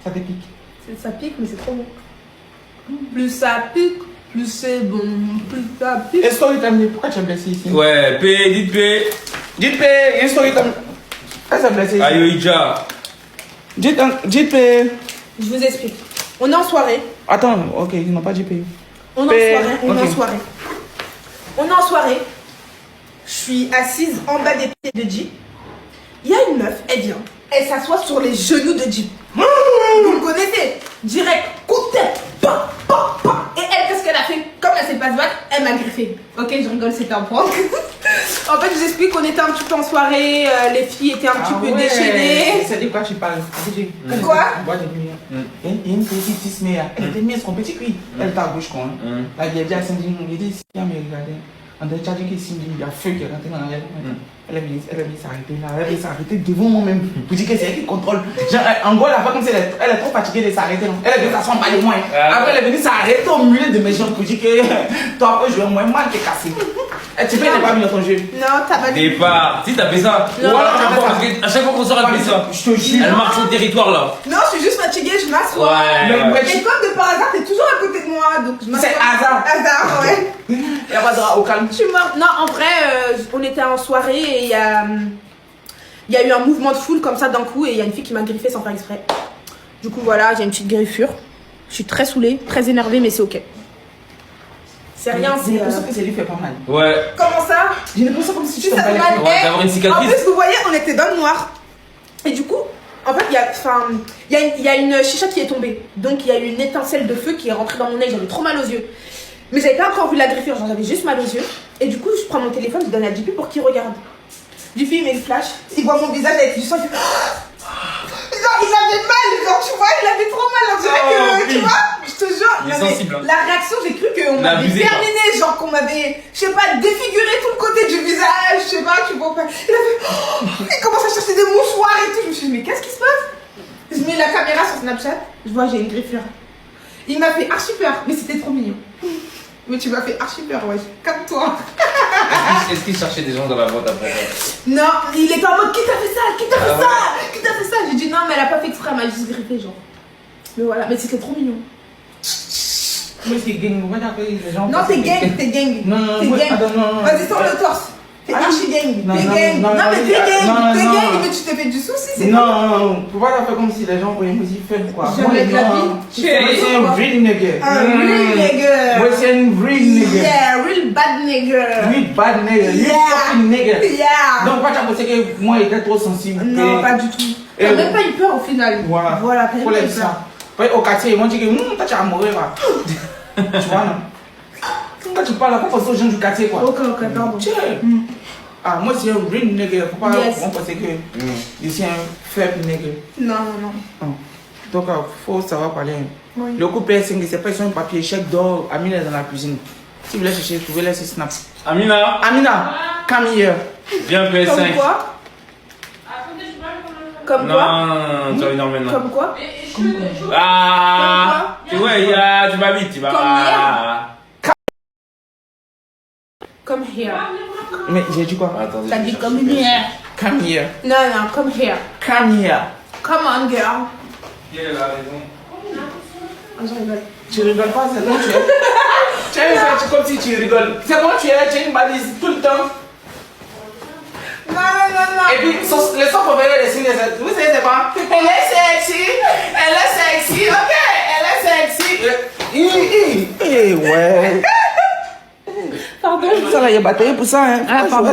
Ça te pique. Ça pique, mais c'est trop bon. Plus ça pique, plus c'est bon. Plus ça pique. Et story time, pourquoi tu es blessé ici? Ouais, P, dites P. Dites P, et story time. Elle s'est blessée ici. Ayoïdja. Dites P. Je vous explique. On est en soirée. Attends, ok, ils n'ont pas dit P. On est en soirée. On est en soirée. On est en soirée. Je suis assise en bas des pieds de Jeep. Il y a une meuf, elle vient. Elle s'assoit sur les genoux de Jeep. Vous me connaissez? Direct, coup de tête. Pa, pa, pa. Et elle, qu'est-ce qu'elle a fait? Comme elle sait pas se battre, elle m'a griffé. Ok, je rigole, c'était un prank. En fait, je vous explique qu'on était un petit peu en soirée. Les filles étaient un petit peu déchaînées. C'est de quoi tu parles? Quoi? Il y a une petite Disney. Elle était mise son petit cuit. Elle était à gauche, quoi. La vieille a dit, il dit, si elle me regardait. On a déjà dit qu'il y a feu qui est rentré dans la elle a mis s'arrêter là. Elle a mis s'arrêter devant moi-même. Pour dire que c'est elle qui contrôle. Genre, en gros, la fois comme si elle est trop fatiguée de s'arrêter. Elle est venue s'asseoir pas de moi. Après, elle est venue s'arrêter au milieu de mes jambes pour dire que toi, après, jouer moi, mal t'es cassé. Et tu peux pas mis dans ton jeu. Non, t'as pas dit. Départ. Si t'as fait ça. Non, Voilà, non, parce que à chaque fois qu'on sort, elle fait ça. Je te jure. Elle marche sur le territoire là. Non, je suis juste fatiguée, je m'assois. Ouais. Et comme de par hasard, t'es toujours à côté de moi. Donc je m'assois. C'est hasard. Hasard, ouais. Il n'y a pas de droit au calme. Je suis morte. Non, en vrai, on était en soirée et il y a eu un mouvement de foule comme ça d'un coup et il y a une fille qui m'a griffé sans faire exprès. Du coup, voilà, j'ai une petite griffure. Je suis très saoulée, très énervée, mais c'est ok. C'est rien, c'est. J'ai l'impression que ça lui fait pas mal. Ouais. Comment ça? J'ai l'impression comme si tu Ça t'emballais. fait mal. Ouais, d'avoir une En cicatrice. plus, vous voyez, on était dans le noir. Et du coup, en fait, il y a une chicha qui est tombée. Donc, il y a eu une étincelle de feu qui est rentrée dans mon œil. J'avais trop mal aux yeux. Mais j'avais pas encore vu la griffure, genre j'avais juste mal aux yeux. Et du coup, je prends mon téléphone, je donne à JP pour qu'il regarde. JP, il met le flash, il voit mon visage avec du sang, il fait. Genre, il avait mal, genre, tu vois, il avait trop mal. On dirait que, tu vois, je te jure, Il est sensible, hein. la réaction, j'ai cru qu'on m'avait abusé, quoi. terminé, genre qu'on m'avait, je sais pas, défiguré tout le côté du visage, je sais pas, tu vois pas. Il avait. Il commence à chercher des mouchoirs et tout. Je me suis dit, mais qu'est-ce qui se passe? Je mets la caméra sur Snapchat, je vois, j'ai une griffure. Il m'a fait archi peur, mais c'était trop mignon. Mais tu m'as fait archi peur, ouais. Calme-toi. Est-ce qu'il cherchait des gens dans la boîte après? Non, il était en mode qui t'a fait ça? Qui t'a fait ça? Qui t'a fait ça? J'ai dit non, mais elle a pas fait exprès, elle m'a juste griffé, genre. Mais voilà, mais c'était trop mignon. Moi, c'est gang. On va dire que les gens. Non, t'es gang, t'es gang. Non, T'es moi, gang. attends, non. Vas-y, sors le torse. T'es archi gang. Non, T'es non, gang. non, Non, mais t'es gang. non, T'es non. gang, mais tu t'es fait du souci, c'est Non, faut pas la faire comme si les gens voyaient une musique faible, quoi. Je vais mettre la vie. C'est un real nigga. un real nigga. Moi, c'est un real nigga. Yeah, real bad nigga. Real bad nigga. Real Yeah. fucking nigga. Yeah. Donc, pas t'as pensé que moi, il était trop sensible. Non, pas du tout. Et- T'as même pas eu peur au final. Voilà. Voilà, t'as même Faut pas eu laisser peur. ça. Ouais, au quartier, ils m'ont dit que toi, tu vas mourir, quoi. Tu vois, non? Quand tu parles, faut penser aux gens du quartier, quoi. Ok, pardon. Tiens. Ah, moi, c'est un real nigga. Faut pas Yes. penser que je suis un faible nigga. Non. Donc, faut savoir parler. Oui. Le couple PS5, c'est pas ils sont un papier chèque d'or. Amina est dans la cuisine. Si vous voulez chercher, vous pouvez laisser snap. Amina, Amina, come here. viens PS5. Comme quoi? Comme quoi? Non, tu vas venir maintenant. Comme quoi? Ah, tu vois, tu vas vite, tu vas. Come here. Mais j'ai dit quoi? Attends, T'as dit come here. Come here. Non, come here. Come here. Come on, girl. Elle a raison. Ah, je rigole. Tu rigoles pas, c'est comment tu es. Tu as fait comme si tu rigoles. C'est comment tu es, tu as une balise tout le temps. Non. Et puis, les sons pour venir les signes, vous savez, c'est pas. Elle est sexy, ok, elle est sexy. Ouais. Pardon. Ça là, il y a batterie pour ça, hein. Ah, pardon.